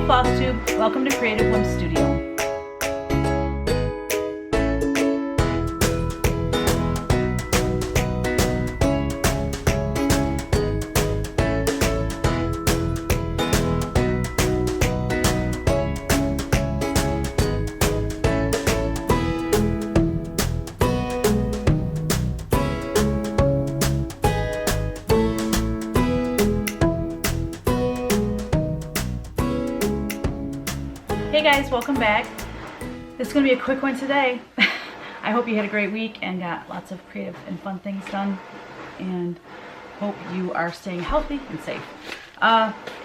Flosstube, welcome to Creative Whim Studio. Hey guys, welcome back. This is going to be a quick one today. I hope you had a great week and got lots of creative and fun things done, and hope you are staying healthy and safe.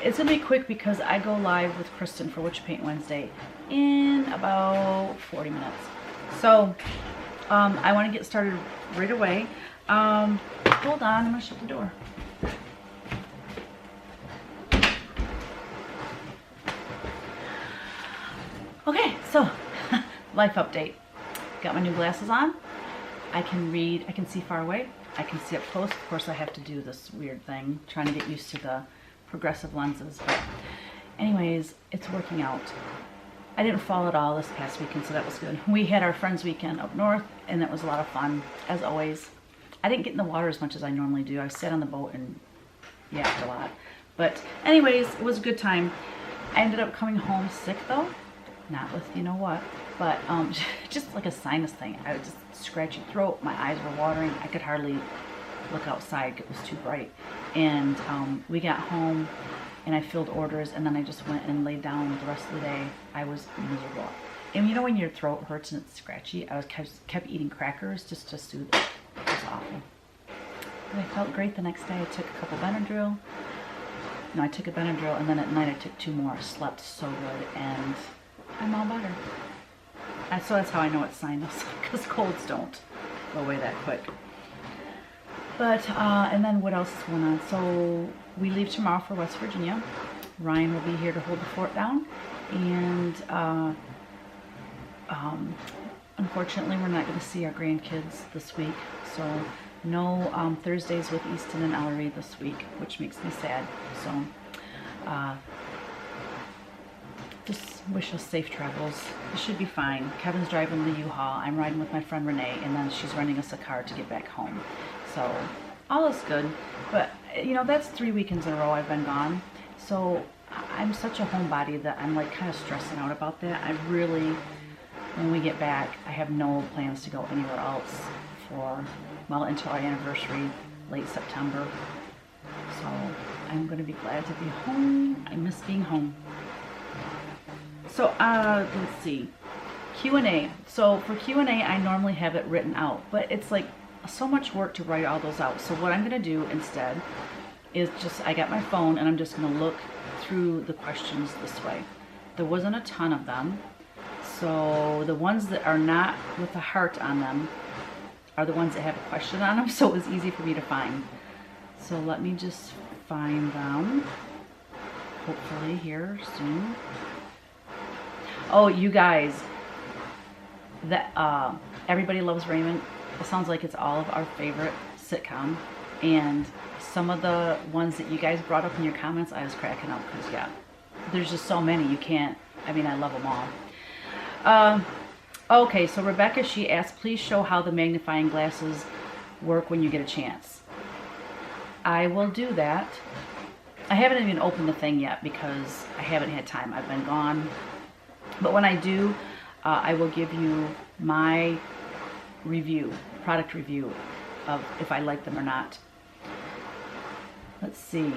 It's going to be quick because I go live with Kristen for Witch Paint Wednesday in about 40 minutes. So I want to get started right away. Hold on, I'm going to shut the door. Okay, so life update. Got my new glasses on. I can read, I can see far away. I can see up close. Of course, I have to do this weird thing, trying to get used to the progressive lenses. But anyways, it's working out. I didn't fall at all this past weekend, so that was good. We had our friends weekend up north, and that was a lot of fun, as always. I didn't get in the water as much as I normally do. I sat on the boat and yapped a lot. But anyways, it was a good time. I ended up coming home sick though. Not with you know what, but just like a sinus thing. I was just scratchy throat, my eyes were watering, I could hardly look outside, it was too bright. And we got home and I filled orders, and then I just went and laid down the rest of the day. I was miserable. And you know when your throat hurts and it's scratchy, I was kept eating crackers just to soothe it. It was awful. But I felt great the next day. I took a couple Benadryl. No, I took a Benadryl, and then at night I took 2 more. I slept so good, and I'm all better. So that's how I know it's sinus, because colds don't go away that quick. But, and then what else is going on? So we leave tomorrow for West Virginia. Ryan will be here to hold the fort down. And unfortunately, we're not going to see our grandkids this week. So no Thursdays with Easton and Ellery this week, which makes me sad. So just wish us safe travels. It should be fine. Kevin's driving the U-Haul. I'm riding with my friend Renee, and then she's renting us a car to get back home. So all is good. But you know, that's 3 weekends in a row I've been gone. So I'm such a homebody that I'm like kind of stressing out about that. I really, when we get back, I have no plans to go anywhere else for, well, until our anniversary, late September. So I'm going to be glad to be home. I miss being home. So, let's see, Q&A. So for Q&A, I normally have it written out, but it's like so much work to write all those out. So what I'm going to do instead is just, I got my phone and I'm just going to look through the questions this way. There wasn't a ton of them. So the ones that are not with a heart on them are the ones that have a question on them. So it was easy for me to find. So let me just find them, hopefully here soon. Oh, you guys, that Everybody Loves Raymond, it sounds like it's all of our favorite sitcom, and some of the ones that you guys brought up in your comments, I was cracking up because, yeah, there's just so many, you can't, I mean, I love them all. Okay, so Rebecca, she asked, please show how the magnifying glasses work when you get a chance. I will do that. I haven't even opened the thing yet because I haven't had time. I've been gone. But when I do, I will give you my review, product review of if I like them or not. Let's see.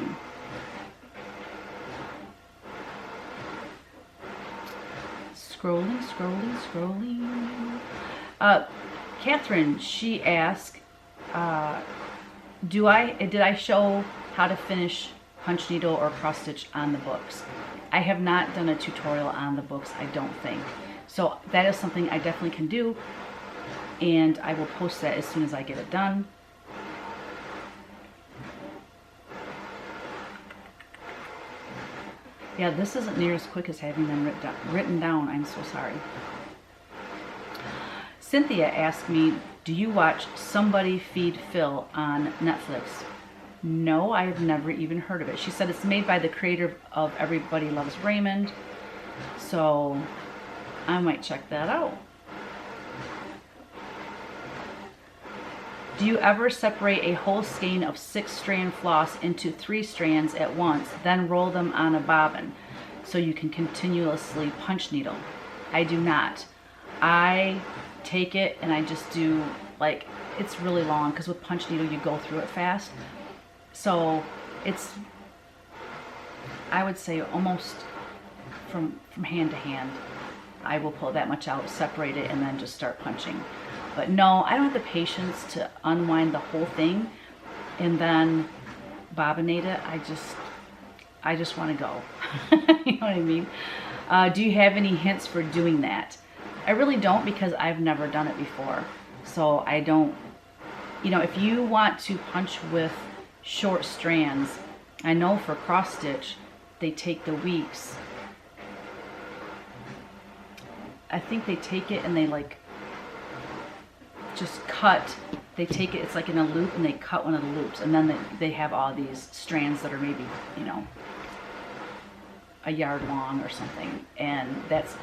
Scrolling, scrolling, scrolling. Catherine, she asked, did I show how to finish punch needle or cross stitch on the books? I have not done a tutorial on the books, I don't think. So that is something I definitely can do, and I will post that as soon as I get it done. Yeah, this isn't near as quick as having them written down. I'm so sorry. Cynthia asked me, do you watch Somebody Feed Phil on Netflix? No, I have never even heard of it. She said it's made by the creator of Everybody Loves Raymond. So I might check that out. Do you ever separate a whole skein of 6-strand floss into 3 strands at once, then roll them on a bobbin so you can continuously punch needle? I do not. I take it and I just do, like, it's really long because with punch needle you go through it fast. So it's, I would say almost from hand to hand. I will pull that much out, separate it, and then just start punching. But no, I don't have the patience to unwind the whole thing and then bobbinate it. I just want to go. You know what I mean? Do you have any hints for doing that? I really don't, because I've never done it before. So I don't, you know, if you want to punch with short strands, I know for cross stitch, they take the weeks. I think they take it and they like just cut. They take it, it's like in a loop, and they cut one of the loops, and then they have all these strands that are maybe, you know, a yard long or something, and that's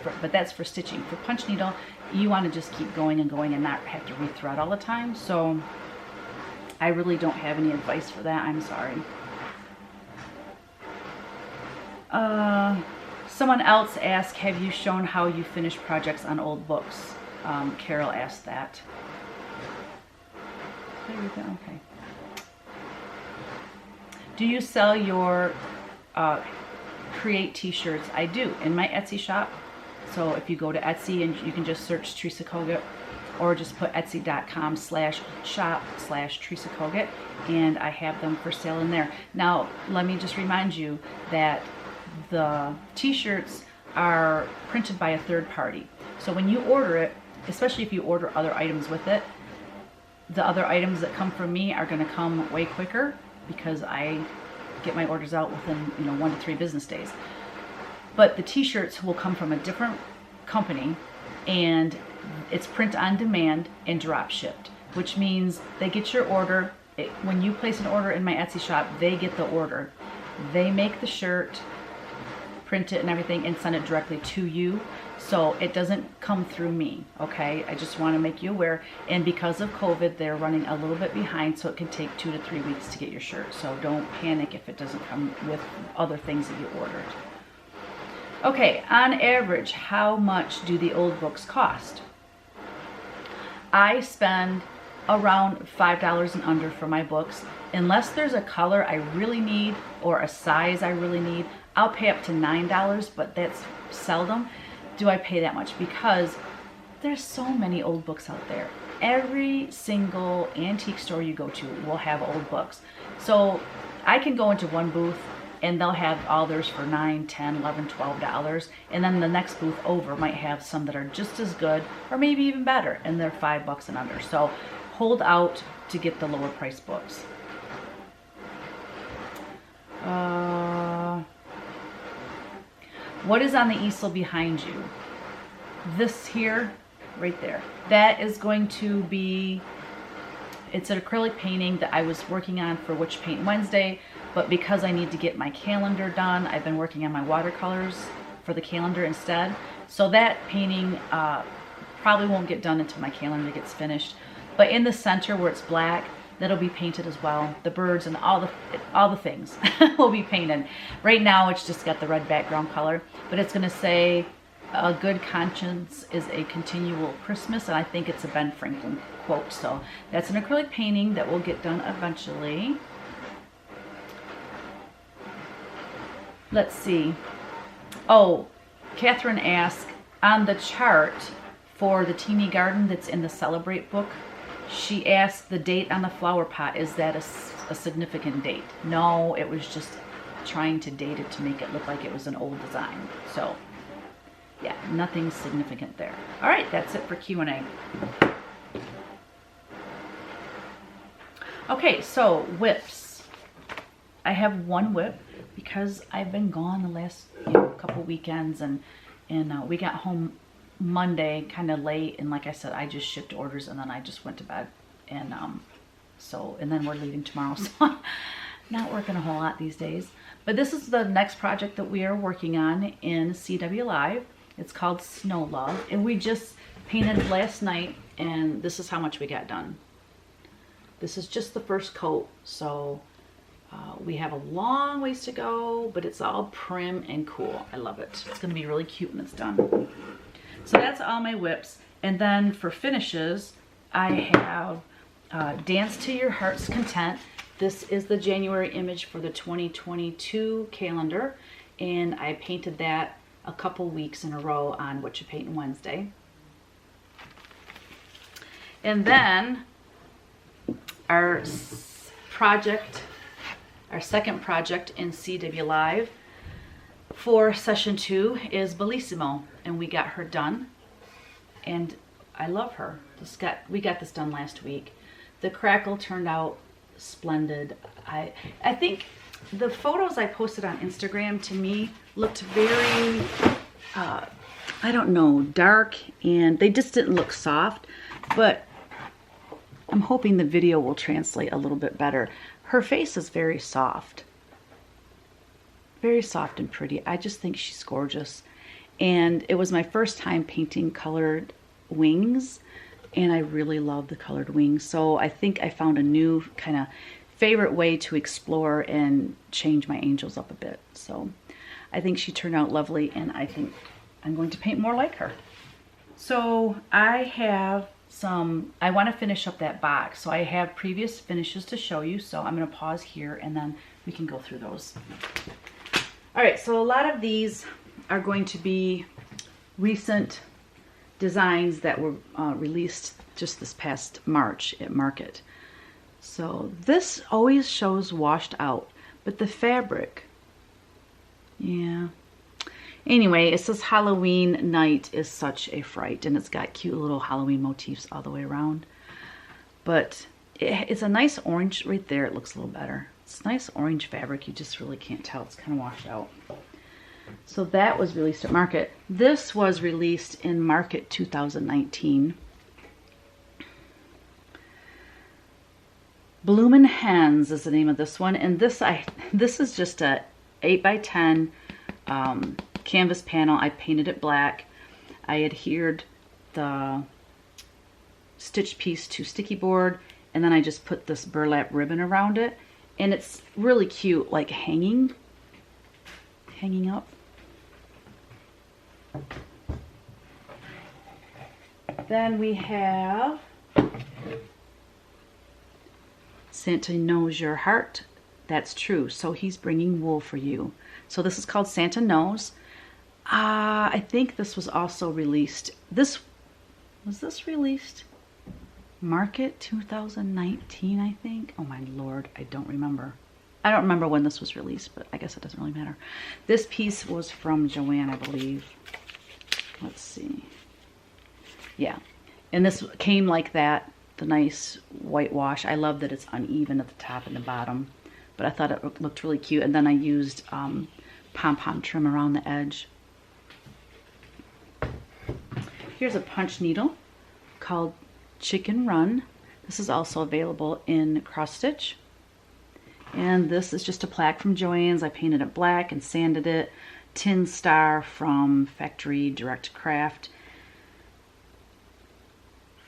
for stitching. For punch needle, you want to just keep going and going and not have to rethread all the time. So I really don't have any advice for that. I'm sorry. Someone else asked, have you shown how you finish projects on old books? Carol asked that. Okay. Do you sell your Create t-shirts? I do, in my Etsy shop. So if you go to Etsy, and you can just search Teresa Kogut, or just put etsy.com/shop/Teresa Kogut, and I have them for sale in there. Now, let me just remind you that the t-shirts are printed by a third party. So when you order it, especially if you order other items with it, the other items that come from me are going to come way quicker, because I get my orders out within, you know, 1 to 3 business days. But the t-shirts will come from a different company, and it's print on demand and drop shipped, which means they get your order. When you place an order in my Etsy shop, they get the order. They make the shirt, print it and everything, and send it directly to you. So it doesn't come through me, okay? I just want to make you aware. And because of COVID, they're running a little bit behind, so it can take 2 to 3 weeks to get your shirt. So don't panic if it doesn't come with other things that you ordered. Okay, on average, how much do the old books cost? I spend around $5 and under for my books. Unless there's a color I really need or a size I really need, I'll pay up to $9, but that's seldom. Do I pay that much? Because there's so many old books out there. Every single antique store you go to will have old books. So I can go into one booth and they'll have all theirs for $9, $10, $11, $12, and then the next booth over might have some that are just as good or maybe even better, and they're $5 and under. So hold out to get the lower price books. What is on the easel behind you? This here, right there. That is going to be, it's an acrylic painting that I was working on for Witch Paint Wednesday, but because I need to get my calendar done, I've been working on my watercolors for the calendar instead. So that painting probably won't get done until my calendar gets finished. But in the center where it's black, that'll be painted as well. The birds and all the things will be painted. Right now it's just got the red background color, but it's gonna say, a good conscience is a continual Christmas, and I think it's a Ben Franklin quote. So that's an acrylic painting that will get done eventually. Let's see. Oh, Catherine asked, on the chart for the teeny garden that's in the Celebrate book, she asked the date on the flower pot, is that a significant date? No, it was just trying to date it to make it look like it was an old design. So yeah, nothing significant there. All right, that's it for Q&A. Okay, so whips. I have one whip because I've been gone the last couple weekends, and we got home Monday kind of late, and like I said, I just shipped orders and then I just went to bed, and and then we're leaving tomorrow, so Not working a whole lot these days. But this is the next project that we are working on in CW Live. It's called Snow Love, and we just painted last night, and this is how much we got done. This is just the first coat, so we have a long ways to go, but it's all prim and cool. I love it. It's going to be really cute when it's done. So that's all my whips. And then for finishes, I have Dance to Your Heart's Content. This is the January image for the 2022 calendar, and I painted that a couple weeks in a row on What You Paintin' Wednesday. And then our second project in CW Live for session 2 is Bellissimo, and we got her done, and I love her. We got this done last week. The crackle turned out splendid. I think the photos I posted on Instagram to me looked very I don't know, dark, and they just didn't look soft, but I'm hoping the video will translate a little bit better. Her face is very soft and pretty. I just think she's gorgeous, and it was my first time painting colored wings, and I really love the colored wings. So I think I found a new kind of favorite way to explore and change my angels up a bit. So I think she turned out lovely, and I think I'm going to paint more like her. So I want to finish up that box. So I have previous finishes to show you. So I'm going to pause here and then we can go through those. All right, so a lot of these are going to be recent designs that were released just this past March at Market. So this always shows washed out, but the fabric, yeah. Anyway, it says Halloween night is such a fright, and it's got cute little Halloween motifs all the way around. But it's a nice orange right there. It looks a little better. It's nice orange fabric. You just really can't tell. It's kind of washed out. So that was released at Market. This was released in Market 2019. Bloomin' Hens is the name of this one, and this is just a 8x10 canvas panel. I painted it black. I adhered the stitch piece to sticky board, and then I just put this burlap ribbon around it, and it's really cute, like hanging up. Then we have Santa Knows Your Heart. That's true. So he's bringing wool for you. So this is called Santa Knows. I think this was also released. Was this released? Market 2019, I think. Oh my Lord, I don't remember. I don't remember when this was released, but I guess it doesn't really matter. This piece was from Joanne, I believe. Let's see. Yeah, and this came like that, the nice whitewash. I love that it's uneven at the top and the bottom, but I thought it looked really cute. And then I used pom-pom trim around the edge. Here's a punch needle called Chicken Run. This is also available in cross stitch. And this is just a plaque from Joann's. I painted it black and sanded it. Tin Star from Factory Direct Craft.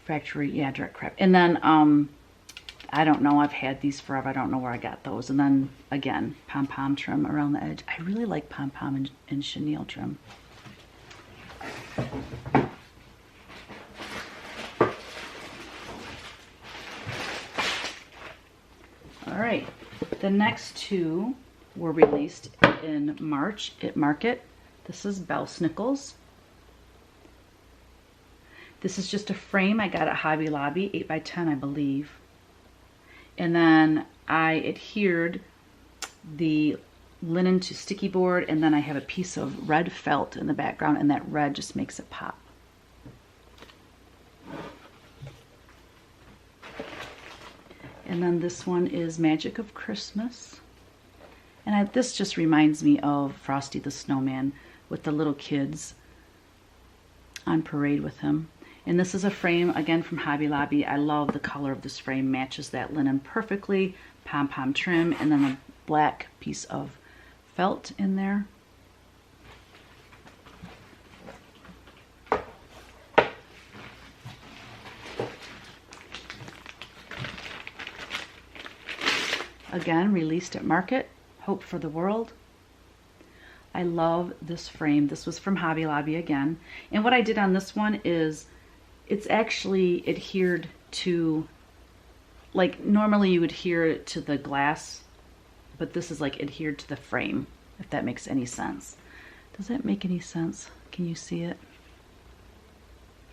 Direct Craft. And then, I don't know, I've had these forever. I don't know where I got those. And then, again, pom-pom trim around the edge. I really like pom-pom and chenille trim. All right, the next two were released in March at Market. This is Bell Snickles. This is just a frame I got at Hobby Lobby, 8x10, I believe. And then I adhered the linen to sticky board, and then I have a piece of red felt in the background, and that red just makes it pop. And then this one is Magic of Christmas. And this just reminds me of Frosty the Snowman with the little kids on parade with him. And this is a frame, again, from Hobby Lobby. I love the color of this frame. Matches that linen perfectly. Pom-pom trim. And then black piece of felt in there. Again, released at market. Hope for the world. I love this frame. This was from Hobby Lobby again. And what I did on this one is it's actually adhered to, like normally you would adhere it to the glass, but this is like adhered to the frame, if that makes any sense. Does that make any sense? Can you see it?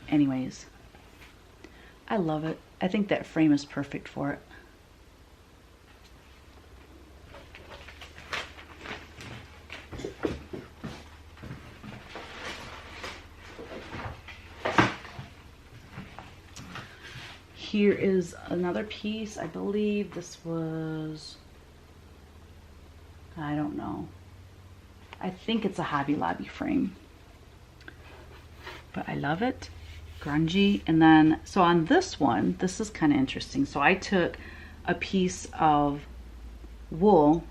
Anyways, I love it. I think that frame is perfect for it. Here is another piece. I believe this was, I don't know. I think it's a Hobby Lobby frame. But I love it. Grungy. And then, so on this one, this is kind of interesting. So I took a piece of wool,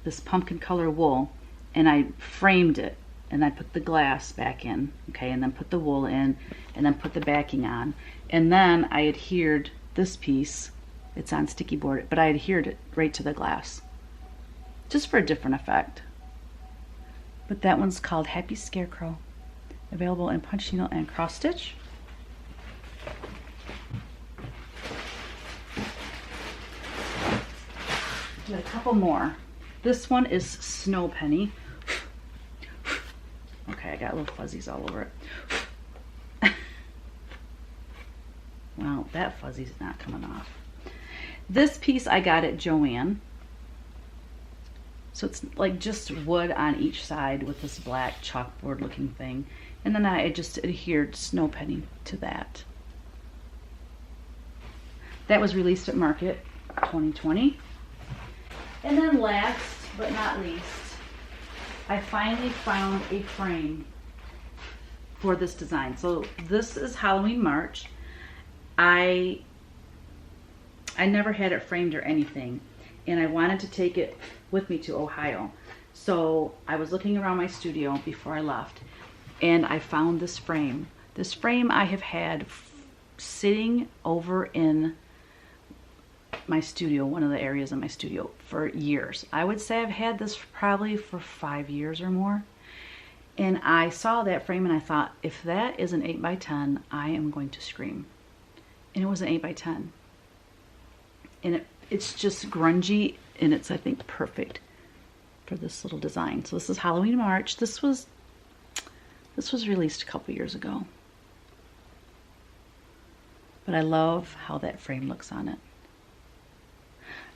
this pumpkin color wool, and I framed it. And I put the glass back in, okay, and then put the wool in, and then put the backing on. And then I adhered this piece, it's on sticky board, but I adhered it right to the glass, just for a different effect. But that one's called Happy Scarecrow, available in Punchneedle and cross stitch. Do a couple more. This one is Snow Penny. Okay, I got little fuzzies all over it. Wow, that fuzzy's not coming off. This piece I got at Joann. So it's like just wood on each side with this black chalkboard looking thing. And then I just adhered Snow Penny to that. That was released at market 2020. And then last but not least, I finally found a frame for this design. So this is Halloween March. I never had it framed or anything, and I wanted to take it with me to Ohio. So I was looking around my studio before I left, and I found this frame. This frame I have had sitting over in my studio, one of the areas in my studio, for years. I would say I've had this probably for 5 years or more. And I saw that frame and I thought, if that is an 8x10, I am going to scream. And it was an 8x10. And it's just grungy, and it's, I think, perfect for this little design. So this is Halloween March. This was released a couple years ago. But I love how that frame looks on it.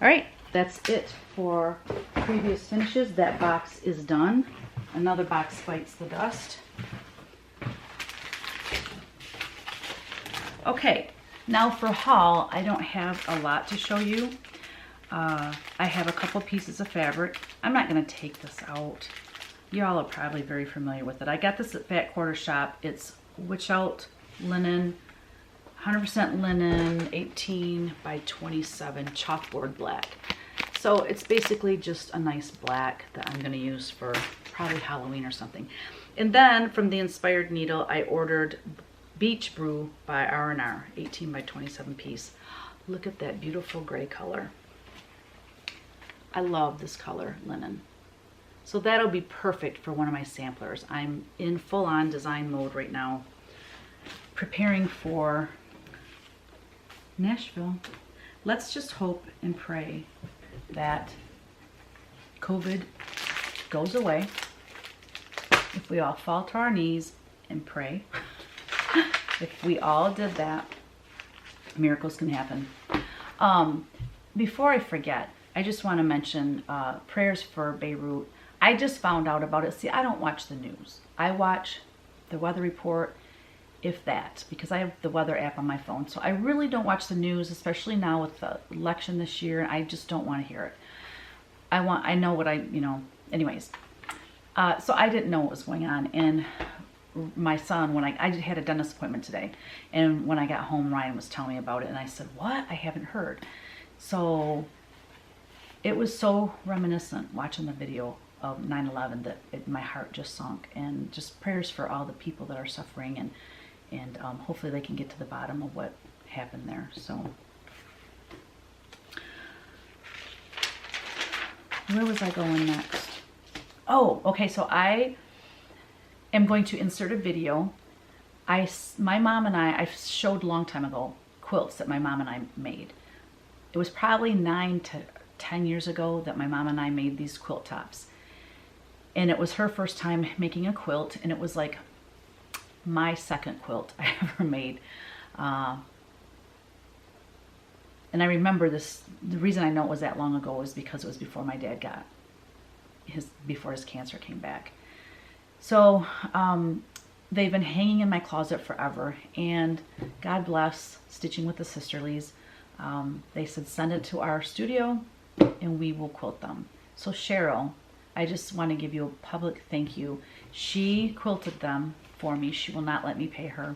All right, that's it for previous finishes. That box is done. Another box bites the dust. Okay, now for haul, I don't have a lot to show you. I have a couple pieces of fabric. I'm not going to take this out. Y'all are probably very familiar with it. I got this at Fat Quarter Shop. It's Witch Out linen, 100% linen, 18 by 27 chalkboard black. So it's basically just a nice black that I'm going to use for probably Halloween or something. And then from the Inspired Needle, I ordered Beach Brew by R&R, 18 by 27 piece. Look at that beautiful gray color. I love this color linen. So that'll be perfect for one of my samplers. I'm in full-on design mode right now, preparing for Nashville. Let's just hope and pray that COVID goes away. If we all fall to our knees and pray, if we all did that, miracles can happen. Before I forget, I just want to mention prayers for Beirut. I just found out about it. See, I don't watch the news. I watch the weather report, if that, because I have the weather app on my phone. So I really don't watch the news, especially now with the election this year. I just don't want to hear it. I know what anyways. So I didn't know what was going on. And my son, when I had a dentist appointment today, and when I got home, Ryan was telling me about it, and I said, what? I haven't heard. So it was so reminiscent watching the video of 9/11 that my heart just sunk, and just prayers for all the people that are suffering, and hopefully they can get to the bottom of what happened there. So where was I going next? Oh, okay, so I am going to insert a video. My mom and I showed a long time ago quilts that my mom and I made. It was probably 9 to 10 years ago that my mom and I made these quilt tops. And it was her first time making a quilt, and it was like my second quilt I ever made. And I remember this, the reason I know it was that long ago is because it was before my dad got before his cancer came back. So they've been hanging in my closet forever, and God bless Stitching with the Sisterlies. They said send it to our studio and we will quilt them. So Cheryl, I just want to give you a public thank you. She quilted them for me. She will not let me pay her.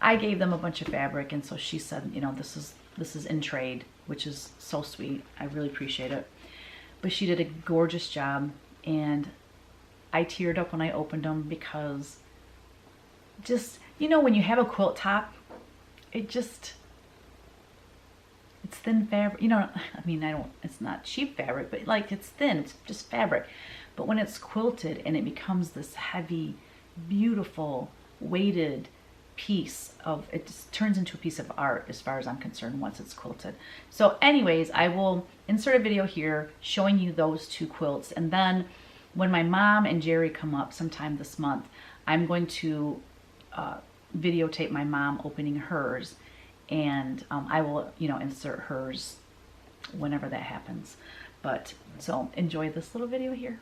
I gave them a bunch of fabric, and so she said, you know, this is in trade, which is so sweet. I really appreciate it. But she did a gorgeous job, and I teared up when I opened them because just, you know, when you have a quilt top, it's thin fabric, you know, I mean, it's not cheap fabric, but like it's thin, it's just fabric. But when it's quilted and it becomes this heavy, beautiful, weighted piece it just turns into a piece of art as far as I'm concerned once it's quilted. So anyways, I will insert a video here showing you those two quilts. And then when my mom and Jerry come up sometime this month, I'm going to videotape my mom opening hers, and I will, you know, insert hers whenever that happens. But so enjoy this little video here.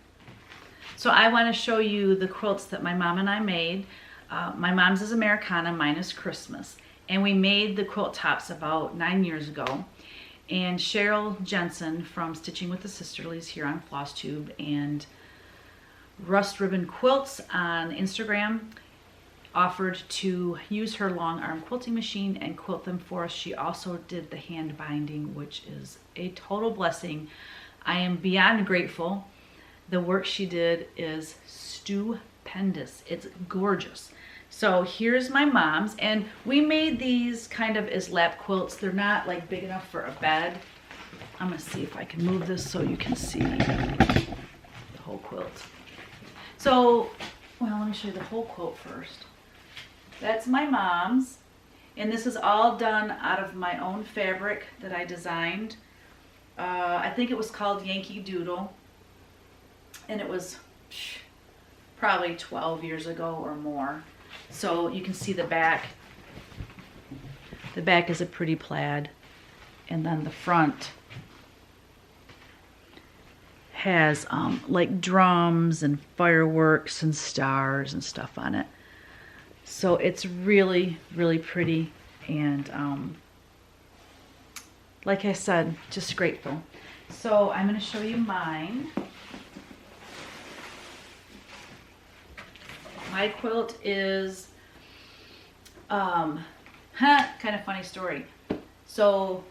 So I want to show you the quilts that my mom and I made. My mom's is Americana, mine is Christmas, and we made the quilt tops about 9 years ago. And Cheryl Jensen from Stitching with the Sisterlies here on Flosstube and Rust Ribbon Quilts on Instagram offered to use her long arm quilting machine and quilt them for us. She also did the hand binding, which is a total blessing. I am beyond grateful. The work she did is stupendous. It's gorgeous. So here's my mom's, and we made these kind of as lap quilts. They're not like big enough for a bed. I'm gonna see if I can move this so you can see the whole quilt. So, well, let me show you the whole quilt first. That's my mom's, and this is all done out of my own fabric that I designed. I think it was called Yankee Doodle, and it was probably 12 years ago or more. So you can see the back. The back is a pretty plaid, and then the front has like drums and fireworks and stars and stuff on it. So it's really, really pretty, and like I said, just grateful. So I'm going to show you mine. My quilt is kind of funny story. So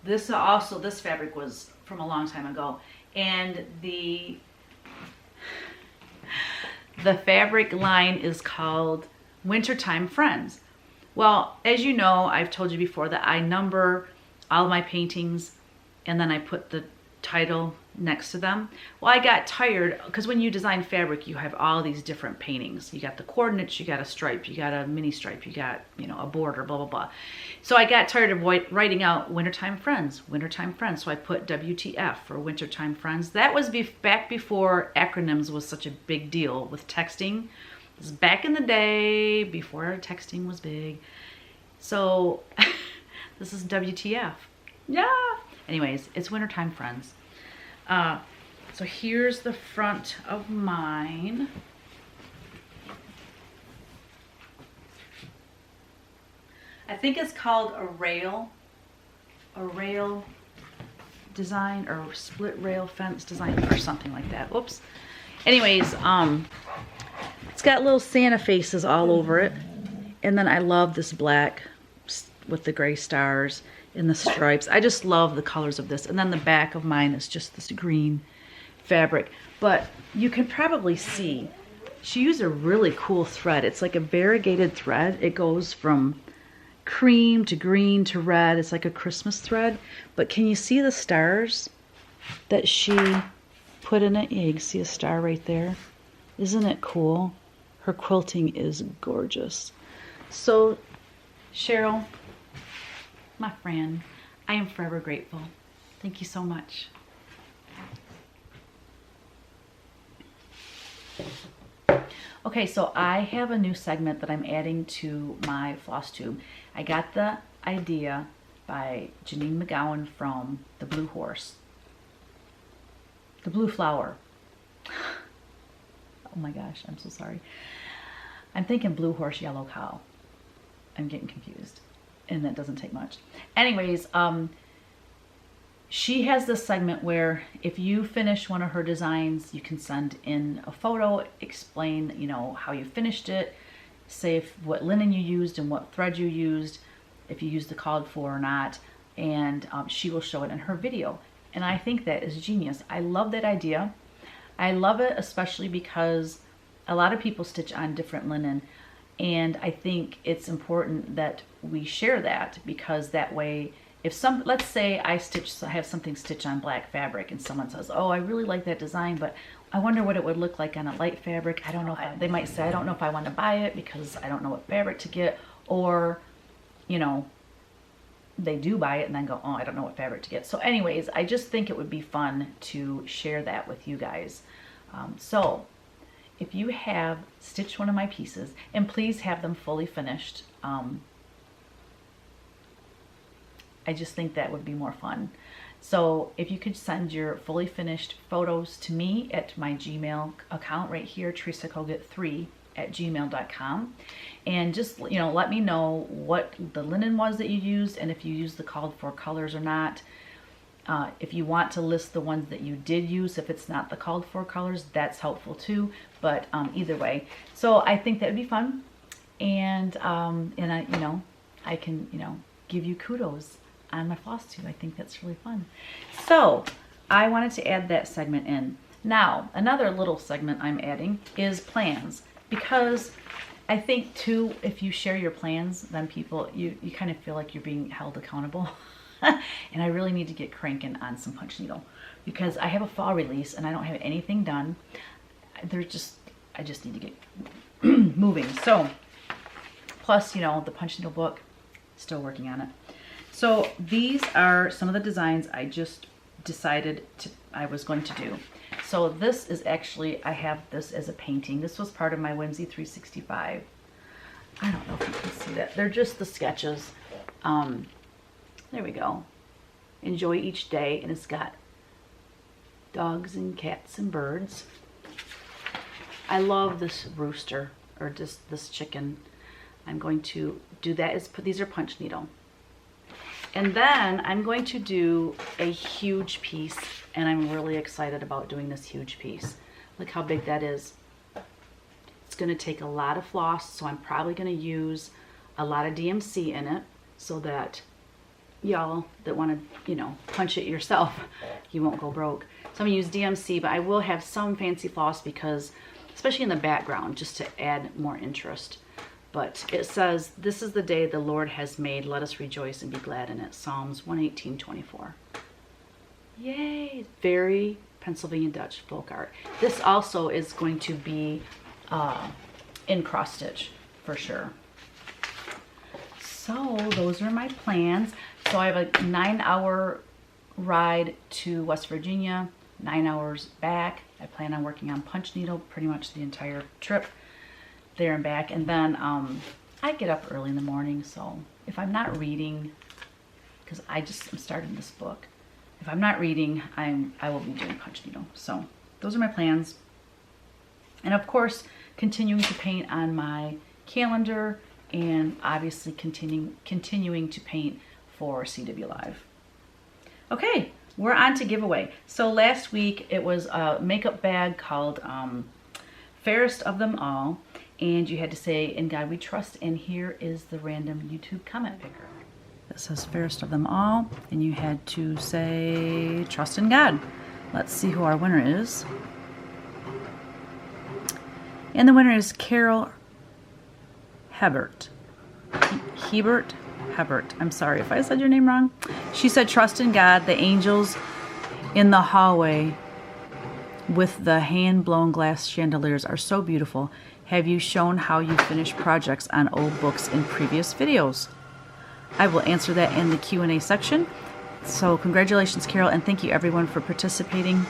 this fabric was from a long time ago, and the fabric line is called Wintertime Friends. Well, as you know, I've told you before that I number all of my paintings and then I put the title next to them. Well, I got tired because when you design fabric, you have all these different paintings. You got the coordinates, you got a stripe, you got a mini stripe, you got, you know, a border, blah, blah, blah. So I got tired of writing out Wintertime Friends, Wintertime Friends. So I put WTF for Wintertime Friends. That was back before acronyms was such a big deal with texting. This is back in the day before texting was big. So this is WTF. Yeah. Anyways, it's Wintertime Friends. So here's the front of mine. I think it's called a rail design, or split rail fence design, or something like that. Whoops. Anyways, it's got little Santa faces all over it. And then I love this black with the gray stars. in the stripes. I just love the colors of this. And then the back of mine is just this green fabric. But you can probably see she used a really cool thread. It's like a variegated thread. It goes from cream to green to red. It's like a Christmas thread. But can you see the stars that she put in it? Yeah, you can see a star right there. Isn't it cool? Her quilting is gorgeous. So, Cheryl, my friend, I am forever grateful. Thank you so much. Okay, so I have a new segment that I'm adding to my Flosstube. I got the idea by Janine McGowan from The Blue Horse. The Blue Flower. Oh my gosh, I'm so sorry. I'm thinking Blue Horse, Yellow Cow. I'm getting confused, and that doesn't take much. Anyways, she has this segment where if you finish one of her designs, you can send in a photo, explain, you know, how you finished it, say what linen you used and what thread you used, if you used the called for or not, and she will show it in her video. And I think that is genius. I love that idea. I love it especially because a lot of people stitch on different linen, and I think it's important that we share that, because that way, if let's say I have something stitched on black fabric and someone says, oh, I really like that design, but I wonder what it would look like on a light fabric. I don't know if they might say, I don't know if I want to buy it because I don't know what fabric to get, or, you know, they do buy it and then go, oh, I don't know what fabric to get. So anyways, I just think it would be fun to share that with you guys. So if you have stitched one of my pieces, and please have them fully finished, I just think that would be more fun. So if you could send your fully finished photos to me at my Gmail account right here, teresakogut3@gmail.com, and just, you know, let me know what the linen was that you used, and if you used the called for colors or not. If you want to list the ones that you did use, if it's not the called for colors, that's helpful too. But either way, so I think that would be fun, and I, you know, I can, you know, give you kudos on my Flosstube. I think that's really fun. So I wanted to add that segment in. Now, another little segment I'm adding is plans, because I think too, if you share your plans, then people, you kind of feel like you're being held accountable. And I really need to get cranking on some Punchneedle, because I have a fall release and I don't have anything done. I just need to get moving. So, plus, you know, the Punchneedle book, still working on it. So these are some of the designs I just decided I was going to do. So this is actually, I have this as a painting. This was part of my Whimsy 365. I don't know if you can see that. They're just the sketches. There we go. Enjoy each day. And it's got dogs and cats and birds. I love this rooster, or just this chicken. I'm going to do that. These are Punchneedle. And then I'm going to do a huge piece, and I'm really excited about doing this huge piece. Look how big that is. It's going to take a lot of floss, so I'm probably going to use a lot of DMC in it, so that y'all that want to, you know, punch it yourself, you won't go broke. So I'm going to use DMC, but I will have some fancy floss, because, especially in the background, just to add more interest. But it says, this is the day the Lord has made. Let us rejoice and be glad in it. Psalms 118:24. Yay! Very Pennsylvania Dutch folk art. This also is going to be in cross stitch for sure. So those are my plans. So I have a 9-hour ride to West Virginia, 9 hours back. I plan on working on Punchneedle pretty much the entire trip there and back. And then I get up early in the morning, so if I'm not reading, because I'm starting this book, if I'm not reading, I will be doing Punchneedle. So those are my plans. And of course, continuing to paint on my calendar, and obviously continuing to paint for CW Live. Okay, we're on to giveaway. So last week it was a makeup bag called Fairest of Them All, and you had to say, "In God We Trust," and here is the random YouTube comment picker. that says fairest of them all, and you had to say trust in God. Let's see who our winner is. And the winner is Carol Hebert. Hebert? I'm sorry if I said your name wrong. She said, trust in God, the angels in the hallway with the hand-blown glass chandeliers are so beautiful. Have you shown how you finish projects on old books in previous videos? I will answer that in the Q&A section. So congratulations, Carol, and thank you everyone for participating.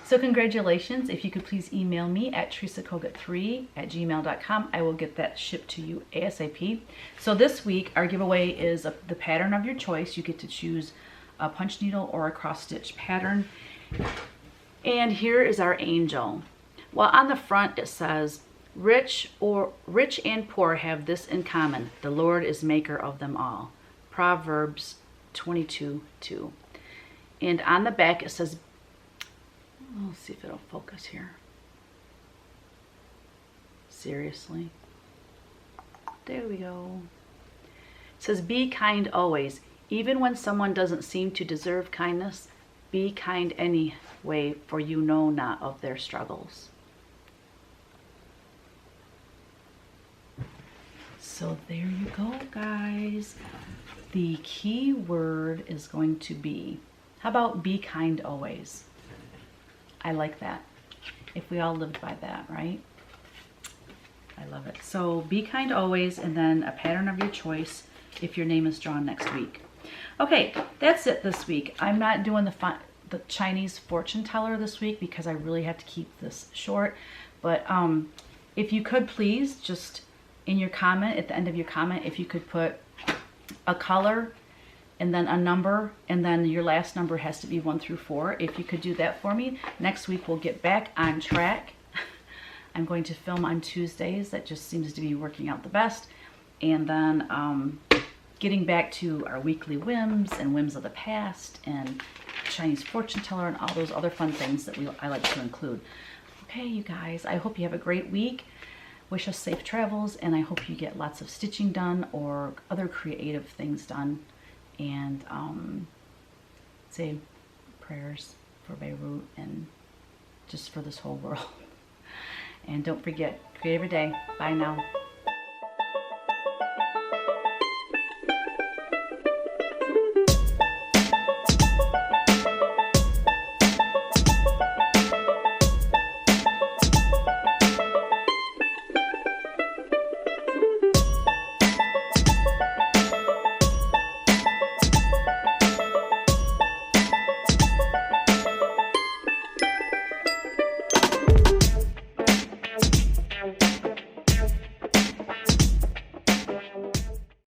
So congratulations. If you could please email me at teresakogut3@gmail.com. I will get that shipped to you ASAP. So this week, our giveaway is the pattern of your choice. You get to choose a punch needle or a cross stitch pattern. And here is our angel. Well, on the front it says, rich and poor have this in common. The Lord is maker of them all. Proverbs 22:2. And on the back it says, let's see if it'll focus here. Seriously. There we go. It says, be kind always. Even when someone doesn't seem to deserve kindness, be kind anyway, for you know not of their struggles. So there you go, guys. The key word is going to be, how about be kind always? I like that. If we all lived by that, right? I love it. So be kind always, and then a pattern of your choice if your name is drawn next week. Okay, that's it this week. I'm not doing the Chinese fortune teller this week because I really have to keep this short. But if you could please, just in your comment, at the end of your comment, if you could put a color and then a number, and then your last number has to be 1 through 4. If you could do that for me, next week we'll get back on track. I'm going to film on Tuesdays. That just seems to be working out the best. And then getting back to our weekly whims and whims of the past and Chinese fortune teller and all those other fun things that I like to include. Okay, you guys, I hope you have a great week. Wish us safe travels, and I hope you get lots of stitching done or other creative things done. And say prayers for Beirut and just for this whole world. And don't forget, create every day. Bye now.